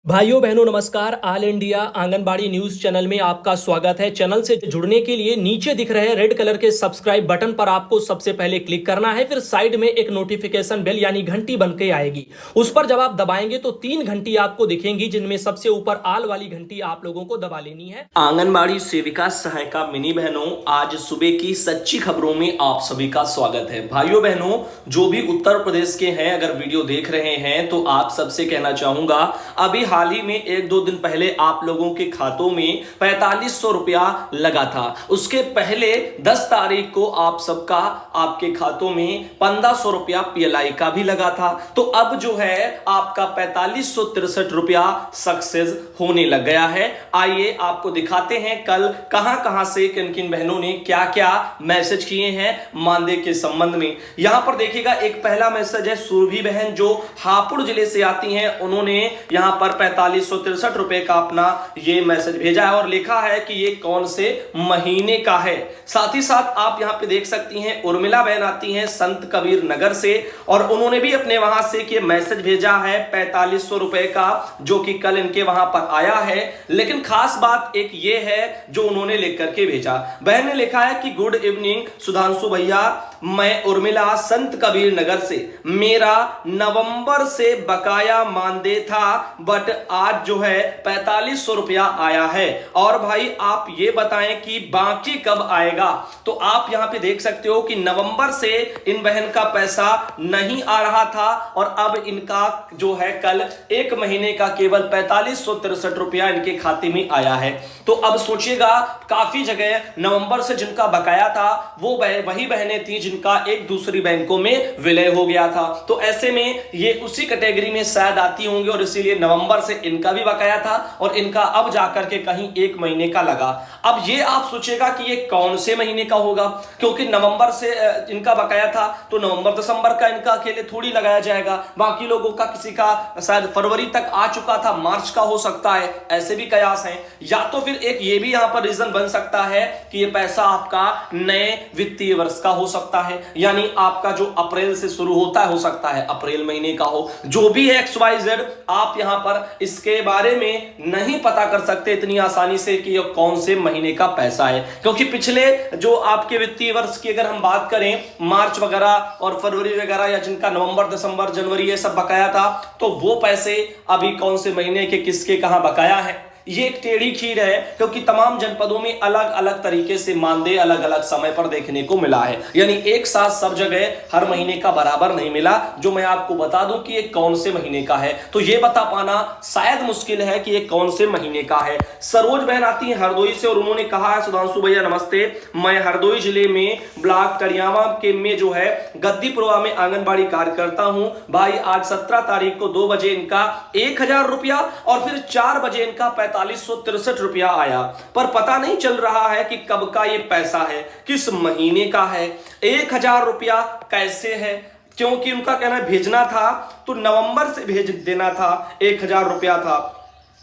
भाइयों बहनों नमस्कार। All India anganwadi news channel में आपका स्वागत है। चैनल से जुड़ने के लिए नीचे दिख रहे रेड कलर के सब्सक्राइब बटन पर आपको सबसे पहले क्लिक करना है। फिर साइड में एक नोटिफिकेशन बेल यानी घंटी बन के आएगी, उस पर जब आप दबाएंगे तो 3 घंटी आपको दिखेंगी, जिनमें सबसे ऊपर आल वाली घंटी आप लोगों को दबा लेनी है। आंगनबाड़ी सेविका सहायिका मिनी बहनों, आज सुबह की सच्ची खबरों में आप सभी का स्वागत है। भाइयों बहनों, जो भी उत्तर प्रदेश के हैं अगर वीडियो देख रहे हैं तो आप सबसे कहना चाहूंगा, अभी हाल ही में 1-2 दिन पहले आप लोगों के खातों में 4500 रुपया लगा था। उसके पहले 10 तारीख को आप सबका आपके खातों में 1500 रुपया पीएलआई का भी लगा था। तो अब जो है आपका 4563 रुपया सक्सेस होने लग गया है। आइए आपको दिखाते हैं कल कहां कहां से किन किन बहनों ने क्या क्या मैसेज किए हैं मानदेय के संबंध में। यहां पर देखिएगा, एक पहला मैसेज है सुरभि बहन जो हापुड़ जिले से आती हैं। उन्होंने यहां पर 4563 रुपए का अपना ये मैसेज भेजा है और लिखा है कि ये कौन से महीने का है। साथ ही साथ आप यहां पे देख सकती हैं उर्मिला बहन आती हैं संत कबीर नगर से और उन्होंने भी अपने वहां से कि मैसेज भेजा है 4500 रुपए का, जो कि कल इनके वहां पर आया है। लेकिन खास बात एक ये है जो उन्होंने लिख करके भेजा। बहन ने लिखा है कि गुड इवनिंग सुधांशु भैया, मैं उर्मिला संत कबीर नगर से, मेरा नवंबर से बकाया मानदेय था बट आज जो है 4500 रुपया आया है और भाई आप ये बताएं कि बाकी कब आएगा। तो आप यहां पे देख सकते हो कि नवंबर से इन बहन का पैसा नहीं आ रहा था और अब इनका जो है कल 1 महीने का केवल 4563 रुपया इनके खाते में आया है। तो अब सोचिएगा, काफी जगह नवंबर से जिनका बकाया था वो वही बहनें थी जिनका एक दूसरी बैंकों में विलय हो गया था। तो ऐसे में ये उसी कैटेगरी में शायद आती होंगी और इसीलिए नवंबर से इनका भी बकाया था और इनका अब जाकर के कहीं 1 महीने का लगा। अब ये आप सोचेगा कि ये कौन से महीने का होगा, क्योंकि नवंबर से इनका बकाया था तो नवंबर दिसंबर का इनका अकेले थोड़ी लगाया जाएगा। बाकी लोगों का किसी का शायद फरवरी तक आ चुका था, मार्च का हो सकता है, ऐसे भी कयास हैं। या तो फिर एक ये भी यहां पर रीजन बन सकता है कि ये पैसा आपका नए वित्तीय वर्ष का हो सकता है, यानी आपका जो अप्रैल से शुरू होता है हो सकता है अप्रैल महीने का हो। जो भी है XYZ, आप यहां पर इसके बारे में नहीं पता कर सकते इतनी आसानी से कि यह कौन से महीने का पैसा है, क्योंकि पिछले जो आपके वित्तीय वर्ष की अगर हम बात करें, मार्च वगैरह और फरवरी वगैरह या जिनका नवंबर दिसंबर जनवरी ये सब बकाया था, तो वो पैसे अभी कौन से महीने के किसके कहां बकाया है, ये एक टेढ़ी खीर है। क्योंकि तमाम जनपदों में अलग अलग तरीके से मानदेय अलग अलग समय पर देखने को मिला है, यानी एक साथ सब जगह हर महीने का बराबर नहीं मिला। जो मैं आपको बता दूं कि ये कौन से महीने का है, तो ये बता पाना शायद मुश्किल है कि ये कौन से महीने का है। सरोज बहन आती है हरदोई से और उन्होंने कहा है सुधांशु भैया नमस्ते, मैं हरदोई जिले में ब्लॉक करियावा के में जो है गद्दीपुरवा में आंगनबाड़ी कार्य करता हूं। भाई आज 17 तारीख को 2 बजे इनका 1000 रुपया और फिर 4 बजे इनका 4563 रुपया आया, पर पता नहीं चल रहा है कि कब का ये पैसा है, किस महीने का है। 1000 रुपया कैसे है, क्योंकि उनका कहना है भेजना था तो नवंबर से भेज देना था, 1000 रुपया था।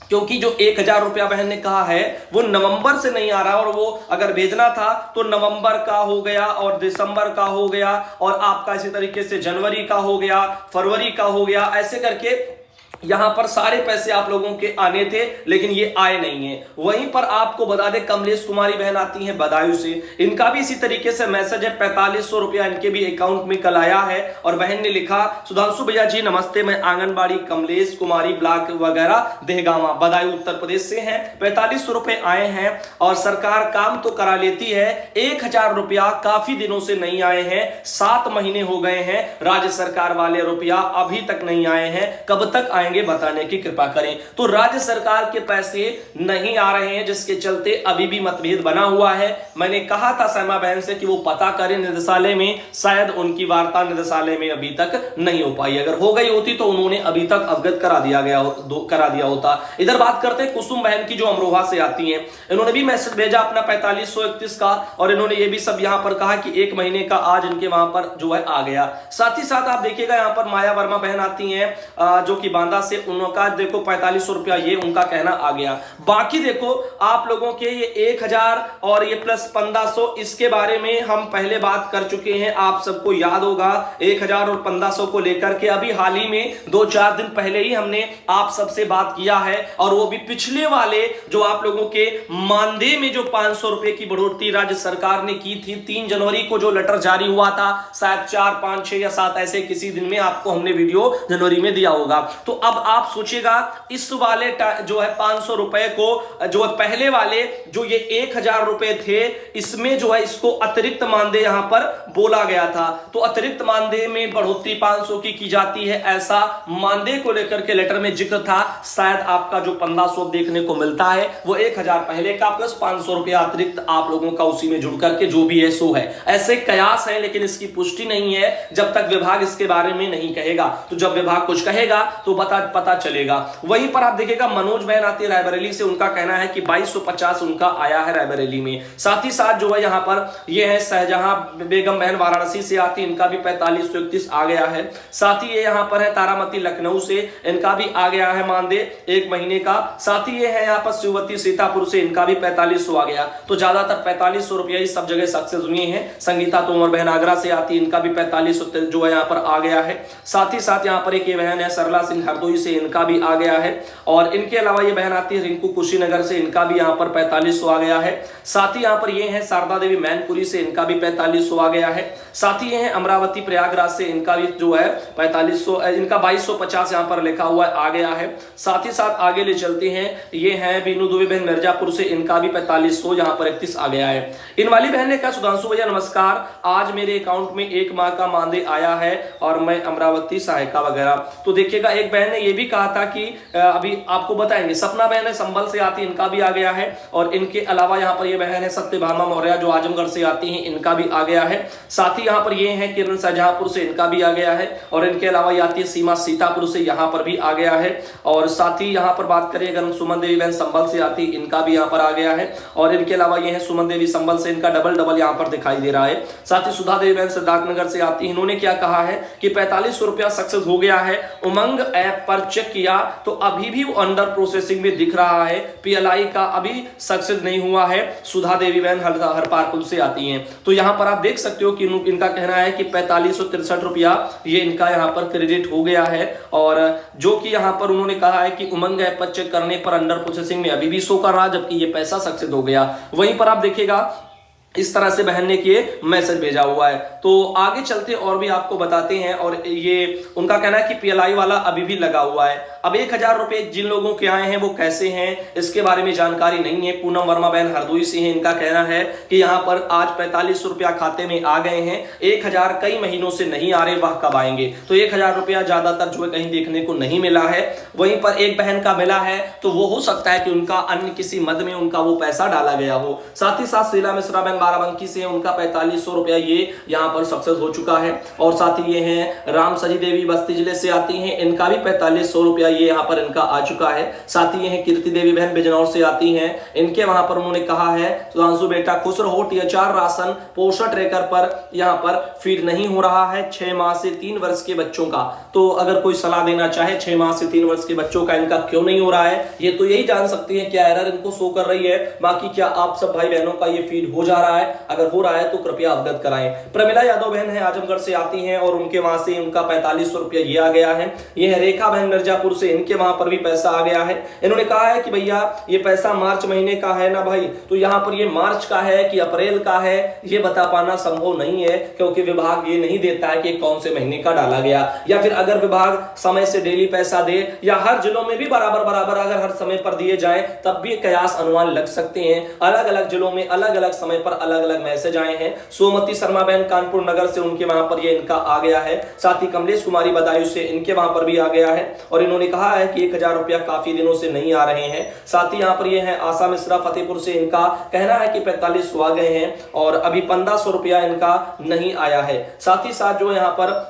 क्योंकि जो 1000 रुपया बहन ने कहा है वो नवंबर से नहीं आ रहा और वो अगर भेजना था तो नवंबर का हो गया और दिसंबर का हो गया और आपका इसी तरीके से जनवरी का हो गया, फरवरी का हो गया, ऐसे करके यहां पर सारे पैसे आप लोगों के आने थे लेकिन ये आए नहीं है। वहीं पर आपको बता दें कमलेश कुमारी बहन आती हैं बदायूं से, इनका भी इसी तरीके से मैसेज है 4500 रुपया इनके भी अकाउंट में कल आया है और बहन ने लिखा सुधांशु भैया जी नमस्ते, मैं आंगनबाड़ी कमलेश कुमारी ब्लॉक वगैरह देहगांवा बदायूं उत्तर प्रदेश से हैं। 4500 रुपए आए हैं और सरकार काम तो करा लेती है, 1000 रुपया काफी दिनों से नहीं आए हैं, 7 महीने हो गए हैं। राज्य सरकार वाले रुपया अभी तक नहीं आए हैं, कब तक आएंगे बताने की कृपा करें। तो राज्य सरकार के पैसे नहीं आ रहे हैं, जिसके चलते अभी भी मतभेद बना हुआ है। मैंने कहा था सैमा बहन से कि वो पता करें निदेशालय में, शायद उनकी वार्ता निदेशालय में अभी तक नहीं हो पाई, अगर हो गई होती तो उन्होंने अभी तक अवगत करा दिया होता। इधर बात करते हैं कुसुम बहन की जो अमरोहा से आती हैं, इन्होंने भी मैसेज भेजा अपना 4531 का और इन्होंने ये भी सब यहां पर कहा कि 1 महीने का आज इनके वहां पर जो है आ गया। साथ ही साथ आप देखिएगा यहां पर माया वर्मा बहन आती हैं जो कि बांदा से उनका देखो 4500 रुपया ये उनका कहना आ गया। बाकी देखो आप लोगों के ये 1000 और ये प्लस 1500 इसके बारे में हम पहले बात कर चुके हैं, आप सबको याद होगा। 1000 और 1500 को लेकर के अभी हाल ही में 2-4 दिन पहले ही हमने आप सबसे बात किया है, और वो भी पिछले वाले जो आप लोगों के मानदेय में जो 500 रुपए की बढ़ोतरी राज्य सरकार ने की थी 3 जनवरी को जो लेटर जारी हुआ था, शायद 4, 5, 6 या 7 ऐसे किसी दिन में आपको हमने वीडियो जनवरी में दिया होगा। तो अब आप सोचिएगा इस वाले जो है 500 रुपए को जो पहले वाले जो ये 1000 रुपए थे इसमें जो है इसको अतिरिक्त मानदेय यहां पर बोला गया था। तो अतिरिक्त मानदेय में बढ़ोतरी 500 की जाती है, ऐसा मानदेय को लेकर के लेटर में जिक्र था। शायद आपका जो 1500 देखने को मिलता है वो 1000 पहले का प्लस 500 रुपया अतिरिक्त आप लोगों का उसी में जुड़ करके जो भी है सो है। ऐसे कयास है लेकिन इसकी पुष्टि नहीं है जब तक विभाग इसके बारे में नहीं कहेगा। तो जब विभाग कुछ कहेगा तो पता चलेगा। वहीं पर आप देखिएगा मनोज बहन आती है रायबरेली से, उनका कहना है कि 2250 उनका आया है रायबरेली में। साथ ही साथ जो है यहां पर ये है शाहजहां बेगम बहन वाराणसी से आती, इनका भी 4531 आ गया है। साथ ही ये यहां पर है तारामती लखनऊ से, इनका भी आ गया है मानदेय 1 महीने का। साथ ही ये है यहां पर शिववती सीतापुर से, इनका भी 4500 आ गया। तो ज्यादातर 4500 रुपया ही सब जगह सक्सेस हुए हैं। संगीता तोमर बहन आगरा से आती, इनका भी 4500 जो है यहाँ पर आ गया है। साथ ही साथ यहाँ पर एक ये बहन है सरला सिंह हरदोई से, इनका भी आ गया है। और इनके अलावा ये बहन आती है रिंकू कुशीनगर से, इनका भी यहाँ पर 4500 आ गया है। साथ ही यहाँ पर ये है शारदा देवी मैनपुरी से, इनका भी 4500 आ गया है। साथ ही ये है अमरावती प्रयागराज से, इनका भी जो है 4500, इनका 2250 यहाँ पर लिखा हुआ आ गया है। साथ ही साथ आगे ले चलते हैं, ये है बीनू दुबे बहन मिर्जापुर से, इनका भी 4500 यहाँ पर 31 आ गया है। इन वाली बहन ने कहा सुधांशु भैया नमस्कार, आज मेरे अकाउंट में 1 माह का मानदेय आया है और मैं अमरावती सहायिका वगैरह। तो देखिएगा एक बहन ने यह भी कहा था कि अभी आपको बताएंगे, सपना बहन है संभल से आती, इनका भी आ गया है। और इनके अलावा यहाँ पर ये बहन है सत्यभामा मौर्य जो आजमगढ़ से आती हैं, इनका भी आ गया है। साथ ही यहाँ पर ये है किरण शाहजहांपुर से, इनका भी आ गया है। और इनके अलावा ये आती है सीमा सीतापुर से, यहाँ पर भी आ गया है। और साथ ही यहाँ पर बात करें अगर सुमन देवी बहन संभल से आती, इनका भी यहाँ पर आ गया है। और इनके अलावा ये है सुमन देवी संभल से, इनका डबल यहाँ पर दिखाई दे रहा है। साथ ही सुधा देवी बहन सिद्धार्थनगर से आती, इन्होंने क्या कहा है कि 4500 रुपया सक्सेस हो गया है। उमंग ऐप पर चेक किया तो अभी भी वो अंडर प्रोसेसिंग में दिख रहा है, पीएलआई का अभी सक्सेस नहीं हुआ है। सुधा देवी बहन हरपारपुर से आती हैं। तो यहां पर आप देख सकते हो कि इनका कहना है कि 4563 रुपया ये इनका यहां पर क्रेडिट हो गया है। और जो कि यहां पर उन्होंने कहा है कि उमंग ऐप पर चेक करने पर अंडर प्रोसेसिंग में अभी भी शो कर रहा, जबकि ये पैसा सक्सेस हो गया। वहीं पर आप देखिएगा इस तरह से बहन ने किए मैसेज भेजा हुआ है। तो आगे चलते और भी आपको बताते हैं। और ये उनका कहना है कि पीएलआई वाला अभी भी लगा हुआ है। अब 1000 रुपए जिन लोगों के आए हैं वो कैसे हैं इसके बारे में जानकारी नहीं है। पूनम वर्मा बहन हरदोई से हैं, इनका कहना है कि यहाँ पर आज 4500 रुपया खाते में आ गए हैं, 1000 कई महीनों से नहीं आ रहे, वह कब आएंगे। तो 1000 रुपया ज्यादातर जो है कहीं देखने को नहीं मिला है। वहीं पर एक बहन का मिला है, तो वो हो सकता है कि उनका अन्य किसी मद में उनका वो पैसा डाला गया हो। साथ ही साथ शीला मिश्रा बहन बाराबंकी से, उनका 4500 रुपया ये यहाँ पर सक्सेस हो चुका है। और साथ ही ये हैं राम सजी देवी बस्ती जिले से आती हैं, इनका भी 4500 रुपया ये यहाँ पर इनका आ चुका है। साथ ही ये हैं कीर्ति देवी बहन बिजनौर से आती हैं, इनके वहां पर उन्होंने कहा है सुधांशु बेटा खुश रहो, टीएचआर राशन पोषण ट्रैकर पर यहाँ पर फीड नहीं हो रहा है 6 माह से 3 वर्ष के बच्चों का। तो अगर कोई सलाह देना चाहे 6 माह से 3 वर्ष के बच्चों का इनका क्यों नहीं हो रहा है, ये तो यही जान सकते हैं क्या एरर इनको शो कर रही है। बाकी क्या आप सब भाई बहनों का ये फीड हो जा रहा है, अगर हो रहा है तो कृपया अवगत कराएं। प्रमिला यादव बहन है आजमगढ़ से आती हैं और उनके वहां से उनका 4500 रुपया ये आ गया है। ये है रेखा बहन मिर्जापुर से, इनके वहां पर भी पैसा आ गया है। इन्होंने कहा है कि भैया ये पैसा मार्च महीने का है ना भाई, तो यहाँ पर ये मार्च का है कि अप्रैल का है ये बता पाना संभव नहीं है, क्योंकि विभाग ये नहीं देता है कि कौन से महीने का डाला गया। या फिर अगर विभाग समय से डेली पैसा दे या हर जिलों में भी बराबर अगर हर समय पर दिए जाए तब भी कयास अनुमान लग सकते हैं। अलग अलग जिलों में अलग अलग समय पर अलग अलग मैसेज आए हैं। सोमती शर्मा बहन कानपुर नगर से, उनके वहां पर ये इनका आ गया है। साथ ही कमलेश कुमारी बदायूं से, इनके वहां पर भी आ गया है। और इन्होंने कहा है कि 1000 रुपया काफी दिनों से नहीं आ रहे हैं। साथ ही यहाँ पर ये है आशा मिश्रा फतेहपुर से, इनका कहना है कि 4500 आ गए हैं और अभी 1500 रुपया इनका नहीं आया है। साथ ही साथ जो यहाँ पर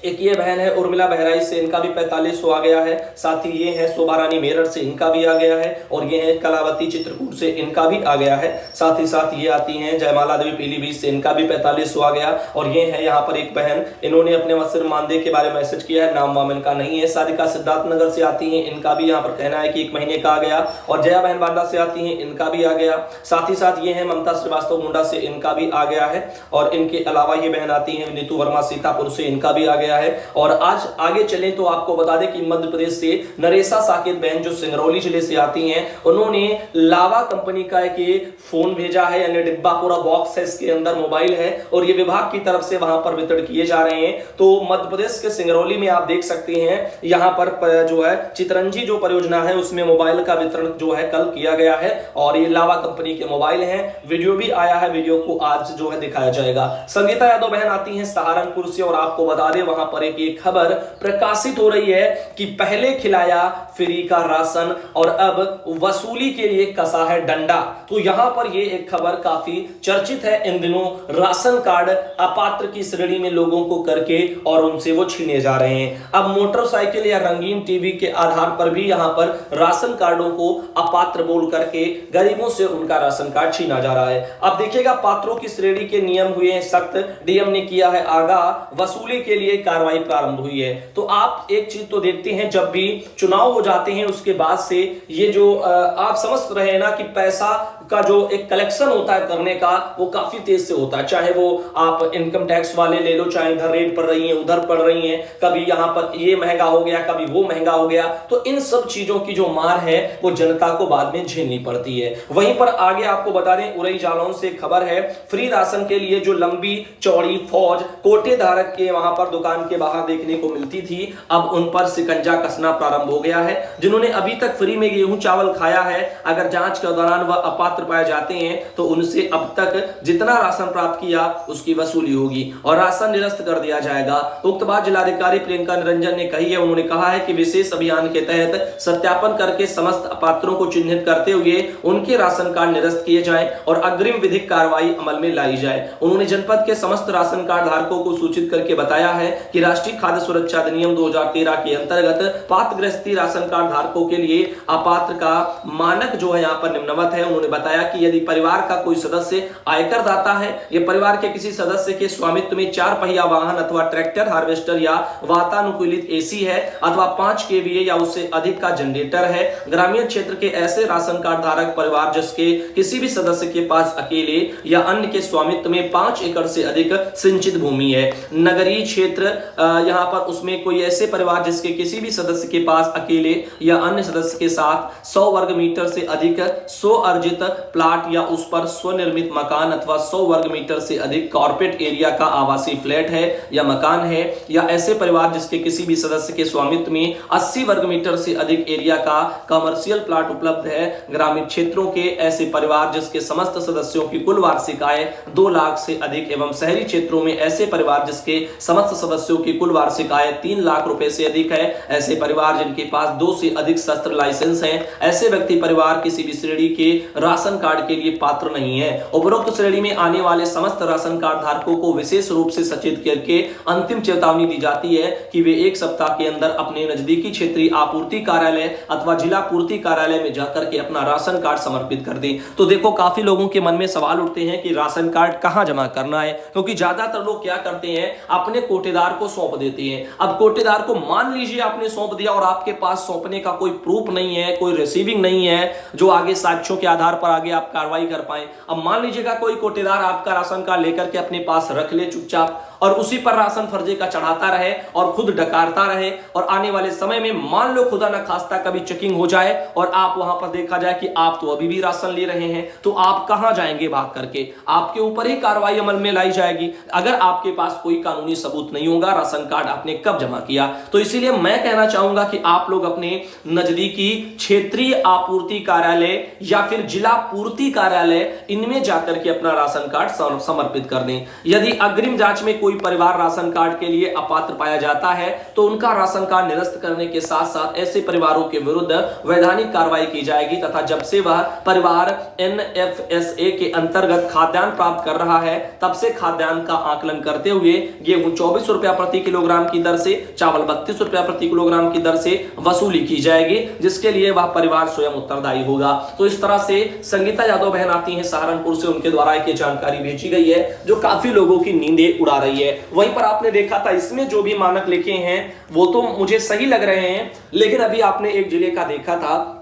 एक ये बहन है उर्मिला बहराइच से, इनका भी 4500 आ गया है। साथ ही ये है शोभा रानी मेरठ से, इनका भी आ गया है। और ये है कलावती चित्रकूट से, इनका भी आ गया है। साथ ही साथ ये आती हैं जयमाला देवी पीलीभीत से, इनका भी 4500 आ गया। और ये है यहाँ पर एक बहन, इन्होंने अपने मसिर मानदेय के बारे में मैसेज किया है, नाम वाम इनका नहीं है। सारिका सिद्धार्थनगर से आती है, इनका भी यहाँ पर कहना है कि 1 महीने का आ गया। और जया बहन बांदा से आती है, इनका भी आ गया। साथ ही साथ ये है ममता श्रीवास्तव मुंडा से, इनका भी आ गया है। और इनके अलावा ये बहन आती है नीतू वर्मा सीतापुर से, इनका भी आ गया है। और आज आगे चलें तो आपको बता दें कि मध्य प्रदेश से नरेसा साकेत बहन जो सिंगरौली जिले से आती हैं, उन्होंने लावा कंपनी का एक फोन भेजा है, यानी डिब्बा पूरा बॉक्स है, इसके अंदर मोबाइल है और ये विभाग की तरफ से वहां पर वितरण किए जा रहे हैं। तो मध्य प्रदेश के सिंगरौली में आप देख सकते हैं, यहां पर जो है चितरंजी जो परियोजना है उसमें मोबाइल का वितरण जो है कल किया गया है। और ये लावा कंपनी के मोबाइल हैं, वीडियो भी आया है, वीडियो को आज जो है दिखाया जाएगा। संगीता यादव बहन आती है सहारनपुर से और आपको बता दें वहां पर एक खबर प्रकाशित हो रही है कि पहले खिलाया फ्री का राशन और अब वसूली के लिए कसा है डंडा। तो यहां पर ये एक खबर काफी चर्चित है इन दिनों, राशन कार्ड अपात्र की श्रेणी में लोगों को करके और उनसे वो छीने जा रहे हैं। अब मोटरसाइकिल या रंगीन टीवी के आधार पर भी यहां पर राशन कार्डों को अपात्र बोल करके गरीबों से उनका राशन कार्ड छीना जा रहा है। अब देखिएगा पात्रों की श्रेणी के नियम हुए हैं सख्त, डीएम ने किया है आगाह, वसूली के लिए कार्रवाई प्रारंभ हुई है। तो आप एक चीज तो देखते हैं, जब भी चुनाव हो जाते हैं उसके बाद से ये जो आप समझ रहे हैं ना कि पैसा का जो एक कलेक्शन होता है करने का, वो काफी तेज से होता है। चाहे वो आप इनकम टैक्स वाले ले लो, चाहे इधर रेट पड़ रही है उधर पड़ रही है, कभी यहां पर ये महंगा हो गया कभी वो महंगा हो गया। तो इन सब चीजों की जो मार है वो जनता को बाद में झेलनी पड़ती है। वहीं पर आगे आपको बता दें उरई जालौन से खबर है, फ्री राशन के लिए जो लंबी चौड़ी फौज कोटे धारक के वहां पर दुकान के बाहर देखने को मिलती थी, अब उन पर शिकंजा कसना प्रारंभ हो गया है। जिन्होंने अभी तक फ्री में गेहूं चावल खाया है, अगर जांच के दौरान वह अपात्र पाए जाते हैं तो उनसे अब तक जितना राशन प्राप्त किया उसकी वसूली होगी और राशन निरस्त कर दिया जाएगा। उक्त बात जिलाधिकारी प्रियंका निरंजन ने कही है। उन्होंने कहा है कि विशेष अभियान के तहत सत्यापन करके समस्त अपात्रों को चिन्हित करते हुए उनके राशन कार्ड निरस्त किए जाएं और अग्रिम विधिक कार्रवाई अमल में लाई जाए। उन्होंने जनपद के समस्त राशन कार्ड धारकों को सूचित करके बताया है कि राष्ट्रीय खाद्य सुरक्षा अधिनियम 2013 के अंतर्गत पात्र गृहस्थी राशन कार्ड धारकों के लिए अपात्र का मानक जो है यहाँ पर निम्नवत है। उन्होंने बताया कि यदि परिवार का कोई सदस्य आयकर दाता है या परिवार के किसी सदस्य के स्वामित्व में 4 पहिया वाहन अथवा ट्रैक्टर, हार्वेस्टर या वातानुकूलित एसी है अथवा 5 केवीए या उससे अधिक का जनरेटर है, ग्रामीण क्षेत्र के ऐसे राशन कार्ड धारक परिवार जिसके किसी भी सदस्य के पास अकेले या अन्य के स्वामित्व में 5 एकड़ से अधिक सिंचित भूमि है, नगरीय क्षेत्र यहाँ पर उसमें कोई ऐसे परिवार जिसके किसी भी सदस्य के पास अकेले या अन्य सदस्य के साथ 100 वर्ग मीटर से अधिक स्व अर्जित प्लाट या उस पर स्वनिर्मित मकान अथवा 100 वर्ग मीटर से अधिक कॉर्पोरेट एरिया का आवासीय फ्लैट है या मकान है, या ऐसे परिवार जिसके किसी भी सदस्य के स्वामित्व में 80 वर्ग मीटर से अधिक एरिया का कमर्शियल प्लाट उपलब्ध है, ग्रामीण क्षेत्रों के ऐसे परिवार जिसके समस्त सदस्यों की कुल वार्षिक आय 2 लाख से अधिक एवं शहरी क्षेत्रों में ऐसे परिवार जिसके समस्त सदस्यों की कुल वार्षिक आय 3 लाख रुपए से अधिक है, ऐसे परिवार जिनके पास 2 से अधिक शस्त्र लाइसेंस हैं, ऐसे व्यक्ति परिवार किसी भी श्रेणी के राशन कार्ड के लिए पात्र नहीं है। उपरोक्त श्रेणी में आने वाले समस्त राशन कार्ड धारकों को विशेष रूप से सचेत करके अंतिम चेतावनी दी जाती है कि वे 1 सप्ताह के अंदर अपने नजदीकी क्षेत्रीय आपूर्ति कार्यालय अथवा जिला पूर्ति कार्यालय में जाकर के अपना राशन कार्ड समर्पित कर दें। तो देखो काफी लोगों के मन में सवाल उठते हैं कि राशन कार्ड कहां जमा करना है, क्योंकि ज्यादातर लोग क्या करते हैं अपने कोटेदार को सौंप देते हैं। अब कोटेदार को मान लीजिए आपने सौंप दिया और आपके पास सौंपने का कोई प्रूफ नहीं है, कोई रिसीविंग नहीं है जो आगे साक्ष्यों के आधार पर आगे आप कार्रवाई कर पाए। अब मान लीजिएगा कोई कोटेदार आपका राशन कार्ड लेकर के अपने पास रख ले चुपचाप और उसी पर राशन फर्जी का चढ़ाता रहे और खुद डकारता रहे, और आने वाले समय में मान लो खुदा न खास्ता कभी चेकिंग हो जाए और आप वहां पर देखा जाए कि आप तो अभी भी राशन ले रहे हैं, तो आप कहां जाएंगे भाग करके? आपके ऊपर ही कार्रवाई अमल में लाई जाएगी अगर आपके पास कोई कानूनी सबूत नहीं होगा राशन कार्ड आपने कब जमा किया। तो इसीलिए मैं कहना चाहूंगा कि आप लोग अपने नजदीकी क्षेत्रीय आपूर्ति कार्यालय या फिर जिला पूर्ति कार्यालय इनमें जाकर के अपना राशन कार्ड समर्पित कर दें। यदि अग्रिम जांच में कोई कोई परिवार राशन कार्ड के लिए अपात्र पाया जाता है तो उनका राशन कार्ड निरस्त करने के साथ साथ ऐसे परिवारों के विरुद्ध वैधानिक कार्रवाई की जाएगी तथा जब से वह परिवार NFSA के अंतर्गत खाद्यान्न प्राप्त कर रहा है तब से खाद्यान्न का आकलन करते हुए गेहूं 24 रुपया प्रति किलोग्राम की दर से, चावल 32 रुपया प्रति किलोग्राम की दर से वसूली की जाएगी, जिसके लिए वह परिवार स्वयं उत्तरदायी होगा। तो इस तरह से संगीता यादव बहन आती है सहारनपुर से, उनके द्वारा एक जानकारी भेजी गई है जो काफी लोगों की नींदें उड़ा रही है। वहीं पर आपने देखा था इसमें जो भी मानक लिखे हैं वो तो मुझे सही लग रहे हैं, लेकिन अभी आपने एक जिले का देखा था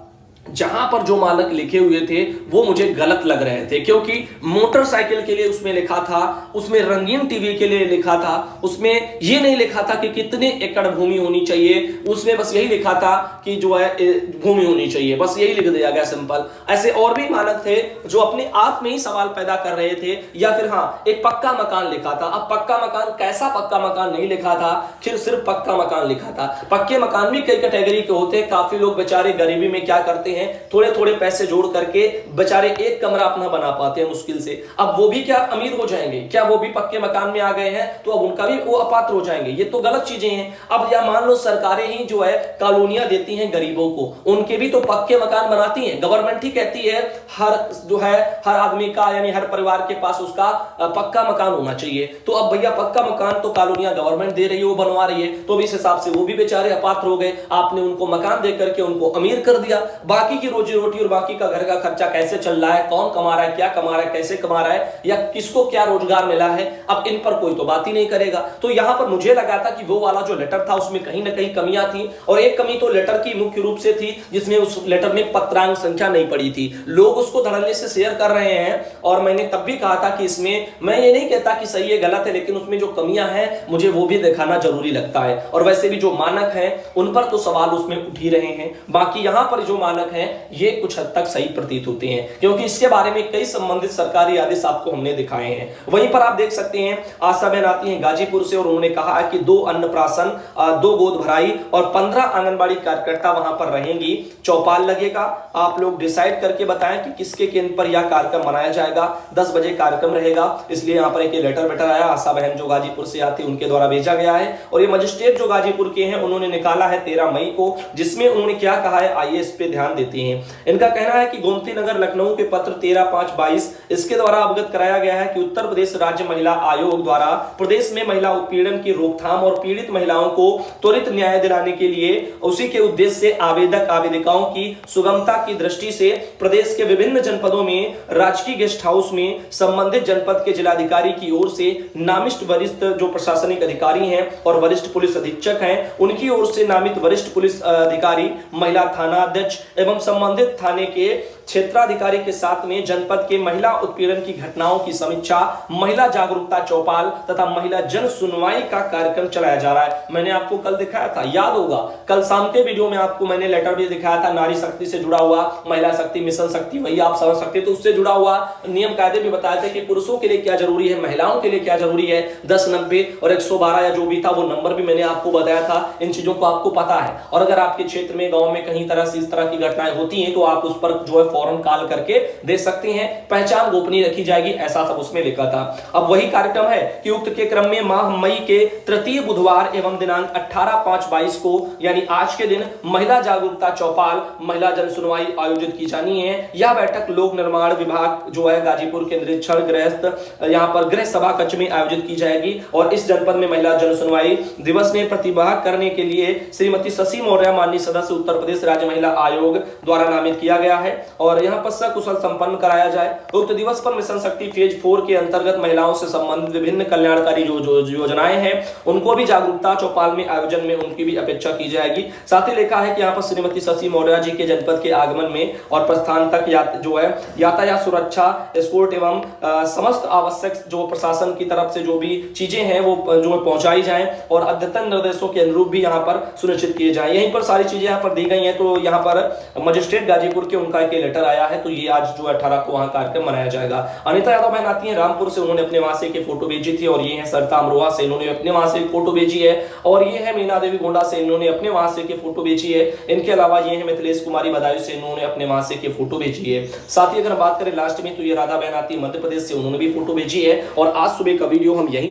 जहां पर जो मानक लिखे हुए थे वो मुझे गलत लग रहे थे, क्योंकि मोटरसाइकिल के लिए उसमें लिखा था, उसमें रंगीन टीवी के लिए लिखा था, उसमें ये नहीं लिखा था कि कितने एकड़ भूमि होनी चाहिए, उसमें बस यही लिखा था कि जो है भूमि होनी चाहिए, बस यही लिख दिया गया सिंपल। ऐसे और भी मानक थे जो अपने आप में ही सवाल पैदा कर रहे थे। या फिर हाँ, एक पक्का मकान लिखा था। अब पक्का मकान कैसा पक्का मकान नहीं लिखा था, सिर्फ पक्का मकान लिखा था। पक्के मकान भी कई कैटेगरी के होते हैं। काफी लोग बेचारे गरीबी में क्या करते हैं, थोड़े थोड़े पैसे जोड़ करके बेचारे एक कमरा अपना बना पाते हैं मुश्किल से। अब वो भी क्या अमीर हो जाएंगे क्या? वो भी पक्के मकान में आ गए हैं तो अब उनका भी वो अपात्र हो जाएंगे। ये तो गलत चीजें हैं। अब या मान लो सरकारें ही जो है कॉलोनियां देती हैं गरीबों को, उनके भी तो पक्के मकान बनाती हैं। गवर्नमेंट ही कहती है हर आदमी का यानी हर परिवार के पास उसका पक्का मकान होना चाहिए। तो अब भैया पक्का मकान तो कॉलोनियां गवर्नमेंट दे रही है, वो बनवा रही है, तो इस हिसाब से वो भी बेचारे अपात्र हो गए। आपने उनको मकान दे करके उनको अमीर कर दिया। बाकी की रोजी रोटी और बाकी का घर का खर्चा कैसे चल रहा है, कौन कमा रहा है, क्या कमा रहा है, कैसे कमा रहा है, या किसको क्या रोजगार मिला है, अब इन पर कोई तो बात ही नहीं करेगा। तो यहां पर मुझे लगा था कि वो वाला जो लेटर था उसमें कहीं ना कहीं कमियां थी, और एक कमी तो लेटर की मुख्य रूप से थी जिसमें उस लेटर में पत्रांक संख्या नहीं पड़ी थी। लोग उसको धड़ल्ले से शेयर कर रहे हैं, और मैंने तब भी कहा था कि इसमें मैं ये नहीं कहता कि सही है गलत है, लेकिन उसमें जो कमियां हैं मुझे वो भी दिखाना जरूरी लगता है। और वैसे भी जो मानक हैं उन पर तो सवाल उसमें उठ ही रहे हैं। बाकी यहां पर जो मानक हैं ये कुछ हद तक सही प्रतीत होते हैं, क्योंकि इसके बारे में कई संबंधित सरकारी आदेश आपको हमने दिखाए हैं। वहीं पर आप देख सकते हैं आशा बहन आती हैं गाजीपुर से, और उन्होंने कहा है कि 2 अन्नप्राशन, 2 गोद भराई और 15 आंगनबाड़ी कार्यकर्ता वहां पर रहेंगी। चौपाल लगेगा, आप लोग डिसाइड करके बताएं कि किसके केंद्र पर यह कार्यक्रम मनाया जाएगा। 10 बजे कार्यक्रम रहेगा, इसलिए यहां पर एक लेटर आया आशा बहन जो गाजीपुर से आती है उनके द्वारा भेजा गया है। और ये मजिस्ट्रेट जो गाजीपुर के हैं उन्होंने निकाला है 13 मई को, जिसमें उन्होंने क्या कहा है आइए इस पे ध्यान देते हैं। इनका कहना है कि गोमती नगर लखनऊ के पत्र 13/5/22 इसके द्वारा अवगत कराया गया है कि उत्तर प्रदेश राज्य महिला आयोग द्वारा प्रदेश में महिला उत्पीड़न की रोकथाम और पीड़ित महिलाओं को त्वरित न्याय दिलाने के लिए उसी के उद्देश्य से आवेदक आवेदिकाओं की सुगमता की दृष्टि से प्रदेश के विभिन्न जनपदों में राजकीय गेस्ट हाउस में संबंधित जनपद के जिलाधिकारी की ओर से नामित वरिष्ठ जो प्रशासनिक अधिकारी हैं और वरिष्ठ पुलिस अधीक्षक हैं उनकी ओर से नामित वरिष्ठ पुलिस अधिकारी, महिला थाना अध्यक्ष एवं संबंधित थाने के क्षेत्राधिकारी के साथ में जनपद के महिला उत्पीड़न की घटनाओं की समीक्षा, महिला जागरूकता चौपाल तथा महिला जन सुनवाई का कार्यक्रम चलाया जा रहा है। मैंने आपको कल दिखाया था, याद होगा, कल शाम के वीडियो में आपको मैंने लेटर भी दिखाया था, नारी शक्ति से जुड़ा हुआ, महिला शक्ति, मिशन शक्ति, वही आप समझ सकते, तो उससे जुड़ा हुआ नियम कायदे भी बताए थे कि पुरुषों के लिए क्या जरूरी है, महिलाओं के लिए क्या जरूरी है। 1090 और 112 या जो भी था वो नंबर भी मैंने आपको बताया था। इन चीजों को आपको पता है, और अगर आपके क्षेत्र में गांव में कहीं तरह से इस तरह की घटनाएं होती हैं तो आप उस पर जो है फौरन कॉल करके दे सकते हैं। पहचान गोपनीय रखी जाएगी, ऐसा सब उसमें लिखा था। अब वही कार्यक्रम है कि उक्त के क्रम में माह मई के तृतीय बुधवार एवं दिनांक 18/5/22 को यानी आज के दिन महिला जागरूकता चौपाल, महिला जन सुनवाई आयोजित की जानी है। यह बैठक लोक निर्माण विभाग जो है गाजीपुर केंद्रीय क्षण गृहस्थ यहाँ पर गृह सभा कक्ष में आयोजित की जाएगी, और इस जनपद में महिला जन सुनवाई दिवस में प्रतिभाग करने के लिए श्रीमती शशि मौर्य माननीय सदस्य उत्तर प्रदेश राज्य महिला आयोग द्वारा नामित किया गया है, और यहाँ पर सकुशल संपन्न कराया जाए। उक्त दिवस पर मिशन शक्ति फेज 4 के अंतर्गत महिलाओं से संबंधित विभिन्न कल्याणकारी जो योजनाएं हैं उनको भी जागरूकता चौपाल में आयोजन में उनकी भी अपेक्षा की जाएगी। साथ ही लिखा है कि यहाँ पर श्रीमती शशि मौर्य जी के जनपद के आगमन में और प्रस्थान तक जो है यातायात सुरक्षा, एस्कोर्ट एवं समस्त आवश्यक जो प्रशासन की तरफ से जो भी चीजें हैं वो जो पहुंचाई जाएं, और अद्यतन निर्देशों के अनुरूप भी यहाँ पर सुनिश्चित किए जाएं। यहीं पर सारी चीजें यहाँ पर दी गई हैं। तो यहाँ पर मजिस्ट्रेट गाजीपुर के उनका एक लेटर आया है, तो ये आज जो 18 को वहां कार्यक्रम मनाया जाएगा। अनिता यादव बहन आती है रामपुर से, उन्होंने अपने वहां से की फोटो भेजी थी, और ये है सरिता अमरोहा से, इन्होंने अपने वहां से फोटो भेजी है, और ये है मीना देवी गोंडा से, इन्होंने अपने वहां से की फोटो भेजी है। इनके अलावा ये है मिथिलेश कुमारी बदायूं से, इन्होंने अपने वहां से की फोटो भेजी है। साथ ही अगर बात करें लास्ट में तो ये राधा बहन आती है मध्य प्रदेश से, उन्होंने भी फोटो भेजी है। और आज सुबह का वीडियो हम यही